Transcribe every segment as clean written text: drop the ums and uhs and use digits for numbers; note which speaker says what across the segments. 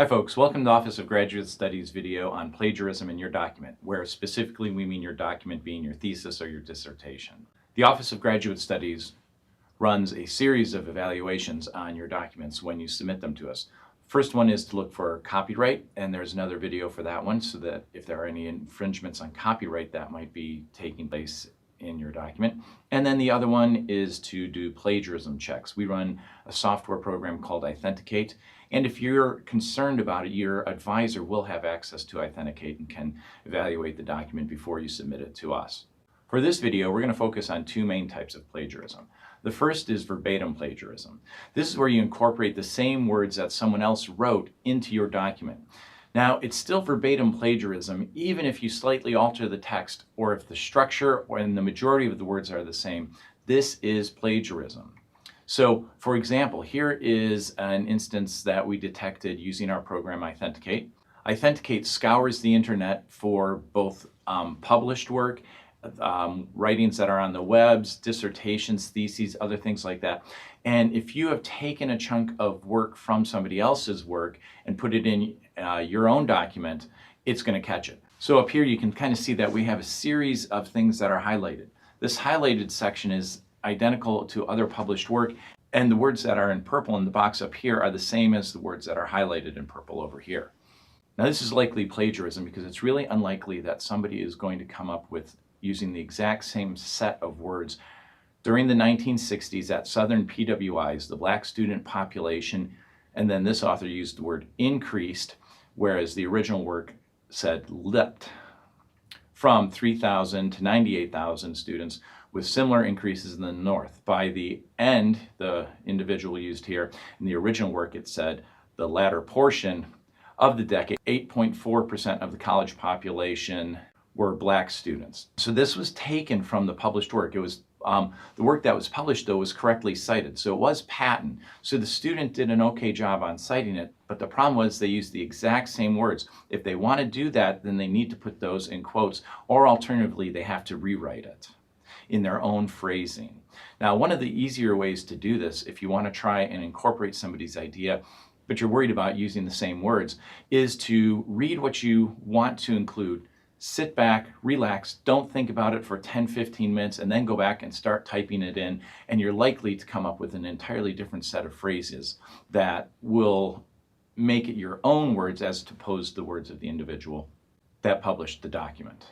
Speaker 1: Hi folks, welcome to the Office of Graduate Studies video on plagiarism in your document, where specifically we mean your document being your thesis or your dissertation. The Office of Graduate Studies runs a series of evaluations on your documents when you submit them to us. First one is to look for copyright, and there's another video for that one, so that if there are any infringements on copyright that might be taking place in your document. And then the other one is to do plagiarism checks. We run a software program called Authenticate, and if you're concerned about it, your advisor will have access to Authenticate and can evaluate the document before you submit it to us. For this video, we're going to focus on two main types of plagiarism. The first is verbatim plagiarism. This is where you incorporate the same words that someone else wrote into your document. Now, it's still verbatim plagiarism even if you slightly alter the text or if the structure and the majority of the words are the same. This is plagiarism. So, for example, here is an instance that we detected using our program Authenticate. Authenticate scours the internet for both published work, writings that are on the webs, dissertations, theses, other things like that. And if you have taken a chunk of work from somebody else's work and put it in your own document, it's going to catch it. So up here you can kind of see that we have a series of things that are highlighted. This highlighted section is identical to other published work, and the words that are in purple in the box up here are the same as the words that are highlighted in purple over here. Now this is likely plagiarism because it's really unlikely that somebody is going to come up with using the exact same set of words. During the 1960s at Southern PWIs, the black student population, and then this author used the word increased, whereas the original work said leapt, from 3,000 to 98,000 students, with similar increases in the North. By the end, the individual used here, in the original work it said the latter portion of the decade, 8.4% of the college population were black students. So this was taken from the published work. It was the work that was published, though, was correctly cited. So it was patent. So the student did an okay job on citing it, but the problem was they used the exact same words. If they want to do that, then they need to put those in quotes, or alternatively, they have to rewrite it in their own phrasing. Now, one of the easier ways to do this, if you want to try and incorporate somebody's idea, but you're worried about using the same words, is to read what you want to include, sit back, relax, don't think about it for 10-15 minutes, and then go back and start typing it in, and you're likely to come up with an entirely different set of phrases that will make it your own words as opposed to the words of the individual that published the document.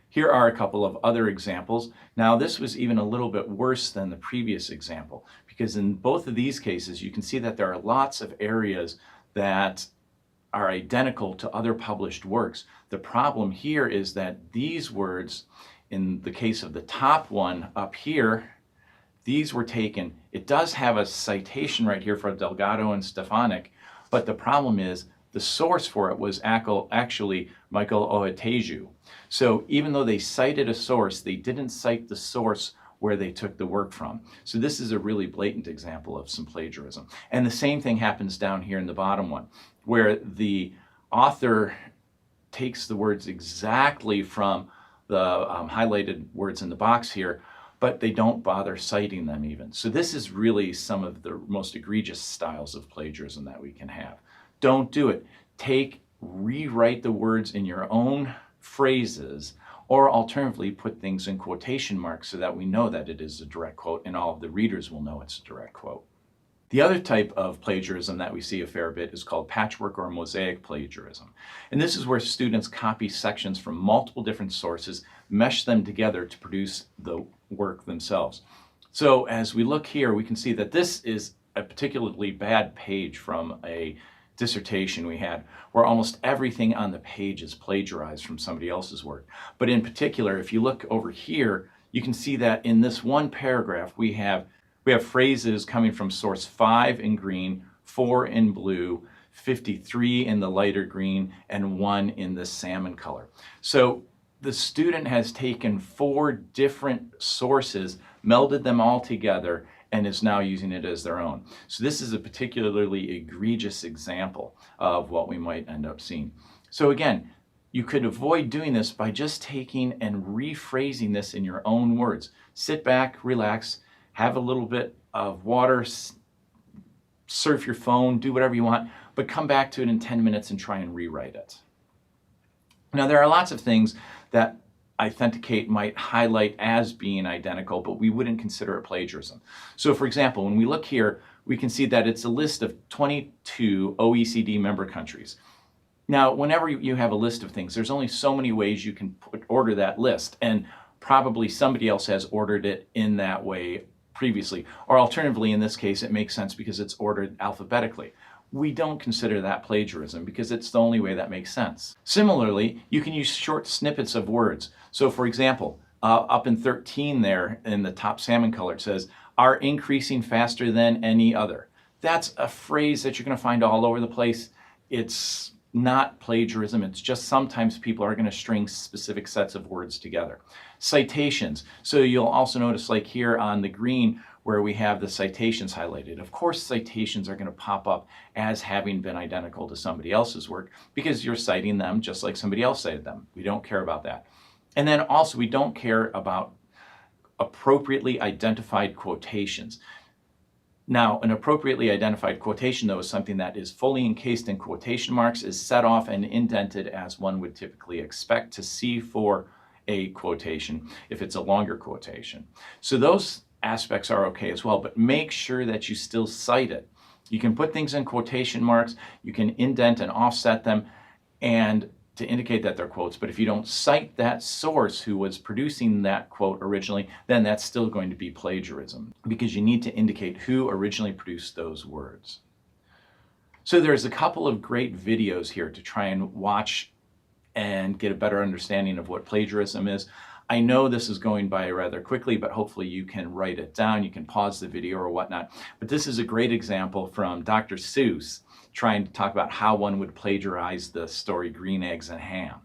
Speaker 1: Here are a couple of other examples. Now, this was even a little bit worse than the previous example, because in both of these cases, you can see that there are lots of areas that are identical to other published works. The problem here is that these words, in the case of the top one up here, these were taken. It does have a citation right here for Delgado and Stefanik, but the problem is the source for it was actually Michael Ohateju. So even though they cited a source, they didn't cite the source where they took the work from. So this is a really blatant example of some plagiarism. And the same thing happens down here in the bottom one, where the author takes the words exactly from the highlighted words in the box here, but they don't bother citing them even. So this is really some of the most egregious styles of plagiarism that we can have. Don't do it. Rewrite the words in your own phrases, or alternatively put things in quotation marks so that we know that it is a direct quote and all of the readers will know it's a direct quote. The other type of plagiarism that we see a fair bit is called patchwork or mosaic plagiarism. And this is where students copy sections from multiple different sources, mesh them together to produce the work themselves. So as we look here, we can see that this is a particularly bad page from a dissertation we had, where almost everything on the page is plagiarized from somebody else's work. But in particular, if you look over here, you can see that in this one paragraph, we have phrases coming from source 5 in green, 4 in blue, 53 in the lighter green, and 1 in the salmon color. So the student has taken 4 different sources, melded them all together, and is now using it as their own. So this is a particularly egregious example of what we might end up seeing. So again, you could avoid doing this by just taking and rephrasing this in your own words. Sit back, relax, have a little bit of water, surf your phone, do whatever you want, but come back to it in 10 minutes and try and rewrite it. Now, there are lots of things that Authenticate might highlight as being identical, but we wouldn't consider it plagiarism. So for example, when we look here, we can see that it's a list of 22 OECD member countries. Now, whenever you have a list of things, there's only so many ways you can order that list, and probably somebody else has ordered it in that way previously. Or alternatively, in this case, it makes sense because it's ordered alphabetically. We don't consider that plagiarism because it's the only way that makes sense. Similarly, you can use short snippets of words. So for example, up in 13 there in the top salmon color, it says, are increasing faster than any other. That's a phrase that you're going to find all over the place. It's not plagiarism. It's just sometimes people are going to string specific sets of words together. Citations. So you'll also notice, like here on the green where we have the citations highlighted. Of course, citations are going to pop up as having been identical to somebody else's work because you're citing them just like somebody else cited them. We don't care about that. And then also, we don't care about appropriately identified quotations. Now, an appropriately identified quotation, though, is something that is fully encased in quotation marks, is set off and indented as one would typically expect to see for a quotation if it's a longer quotation. So those aspects are okay as well, but make sure that you still cite it. You can put things in quotation marks, you can indent and offset them and to indicate that they're quotes, but if you don't cite that source who was producing that quote originally, then that's still going to be plagiarism because you need to indicate who originally produced those words. So there's a couple of great videos here to try and watch and get a better understanding of what plagiarism is. I know this is going by rather quickly, but hopefully you can write it down, you can pause the video or whatnot. But this is a great example from Dr. Seuss trying to talk about how one would plagiarize the story Green Eggs and Ham.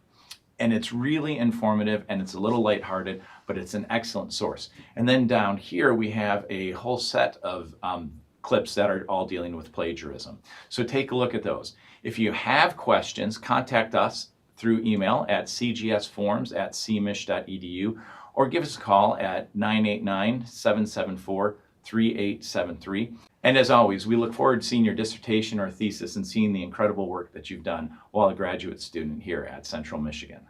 Speaker 1: And it's really informative and it's a little lighthearted, but it's an excellent source. And then down here we have a whole set of clips that are all dealing with plagiarism. So take a look at those. If you have questions, contact us through email at cgsforms@cmich.edu or give us a call at 989-774-3873. And as always, we look forward to seeing your dissertation or thesis and seeing the incredible work that you've done while a graduate student here at Central Michigan.